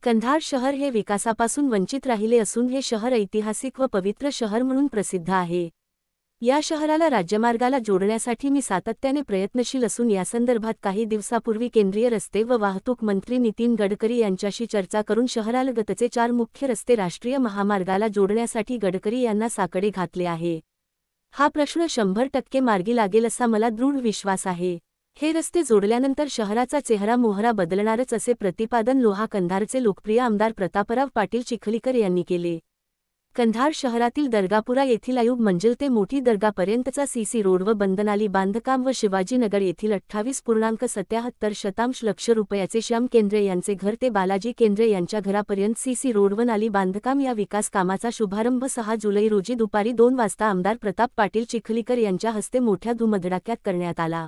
कंधार शहर हे विकासापासून वंचित राहिले असून हे शहर ऐतिहासिक व पवित्र शहर म्हणून प्रसिद्ध आहे। या शहराला राज्यमार्गाला जोडण्यासाठी मी सातत्याने प्रयत्नशील असून यासंदर्भात काही दिवसापूर्वी केंद्रीय रस्ते व वाहतूक मंत्री नितीन गडकरी यांच्याशी चर्चा करून शहरालगतचे 4 मुख्य रस्ते राष्ट्रीय महामार्गाला जोडण्यासाठी गडकरी यांना साकडे घातले आहे। हा प्रश्न 100% मार्गी लागेल असा मला दृढ विश्वास आहे। हे रस्ते जोडल्यानंतर शहराचा चेहरा मोहरा बदलणारच असे प्रतिपादन लोहा कंधारचे लोकप्रिय आमदार प्रतापराव पाटील चिखलीकर यांनी केले। कंधार शहरातील दर्गापुरा येथील आयुब मंजिल ते मोठी दर्गापर्यंतचा सीसी रोड व बंधनाली बांधकाम व शिवाजीनगर येथील 28.77 लक्ष रुपयाचे श्याम केंद्रे यांचे घर ते बालाजी केंद्रे यांच्या घरापर्यंत सीसी रोड व नाली बांधकाम या विकास कामाचा शुभारंभ 6 जुलै रोजी दुपारी 2 वाजता आमदार प्रताप पाटील चिखलीकर यांच्या हस्ते मोठ्या धुमधडाक्यात करण्यात आला।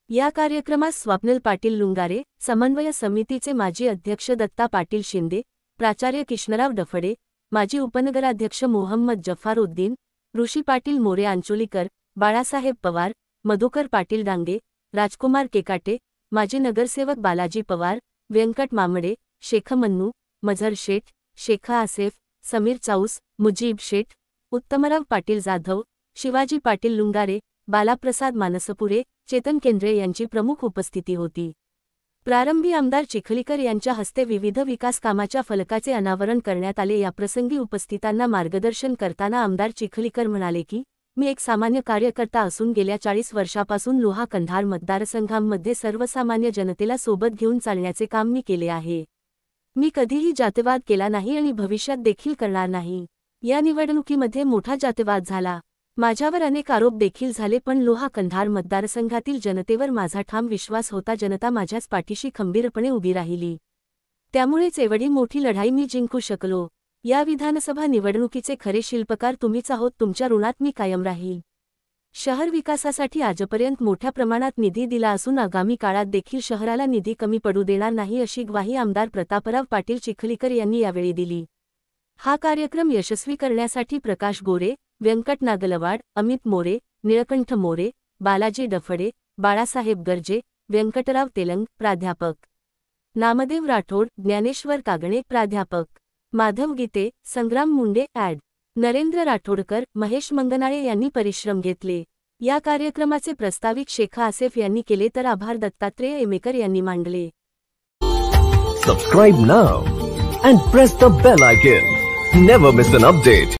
या कार्यक्रमास स्वप्नील पाटील लुंगारे, समन्वय समितीचे माजी अध्यक्ष दत्ता पाटील शिंदे, प्राचार्य किशनराव डफडे, माजी उपनगराध्यक्ष मोहम्मद जफारुद्दीन, ऋषी पाटील मोरे आंचोलीकर, बाळासाहेब पवार, मधुकर पाटील डांगे, राजकुमार केकाटे, माजी नगरसेवक बालाजी पवार, व्यंकट मामडे, शेख मन्नू, मझर शेठ, शेखा आसेफ, समीर चाऊस, मुजीब शेठ, उत्तमराव पाटील जाधव, शिवाजी पाटील लुंगारे, बालाप्रसाद मानसपुरे, चेतन केंद्रे यांची प्रमुख उपस्थिती होती। प्रारंभी आमदार चिखलीकर यांच्या हस्ते विविध विकास कामाच्या फलकाचे अनावरण करण्यात आले। याप्रसंगी उपस्थितांना मार्गदर्शन करताना आमदार चिखलीकर म्हणाले की मी एक सामान्य कार्यकर्ता असून गेल्या 40 वर्षापासून लोहा कंधार मतदारसंघांमध्ये सर्वसामान्य जनतेला सोबत घेऊन चालण्याचे काम मी केले आहे। मी कधीही जातीवाद केला नाही आणि भविष्यात देखील करणार नाही। या निवडणुकीमध्ये मोठा जातीवाद झाला, माझ्यावर अनेक आरोप देखील झाले, पण लोहा कंधार मतदारसंघातील जनतेवर माझा ठाम विश्वास होता। जनता माझ्याच पाठीशी खंबीरपणे उभी राहिली, त्यामुळेच एवढी मोठी लढाई मी जिंकू शकलो। या विधानसभा निवडणुकीचे खरे शिल्पकार तुम्हीच आहोत, तुमच्या ऋणात मी कायम राहील। शहर विकासासाठी आजपर्यंत मोठ्या प्रमाणात निधी दिला असून आगामी काळात देखील शहराला निधी कमी पडू देणार नाही, अशी ग्वाही आमदार प्रतापराव पाटील चिखलीकर यांनी यावेळी दिली। हा कार्यक्रम यशस्वी करण्यासाठी प्रकाश गोरे, व्यंकट नागलवाड, अमित मोरे, निळकंठ मोरे, बालाजी डफडे, बाळासाहेब गर्जे, व्यंकटराव तेलंग, प्राध्यापक नामदेव राठोड, ज्ञानेश्वर कागणे, प्राध्यापक माधव गीते, संग्राम मुंडे, ॲड. नरेंद्र राठोडकर, महेश मंगनाळे यांनी परिश्रम घेतले। या कार्यक्रमाचे प्रस्ताविक शेखा आसेफ यांनी केले तर आभार दत्तात्रेय एमेकर यांनी मांडले। Subscribe now and press the bell icon. Never miss an update.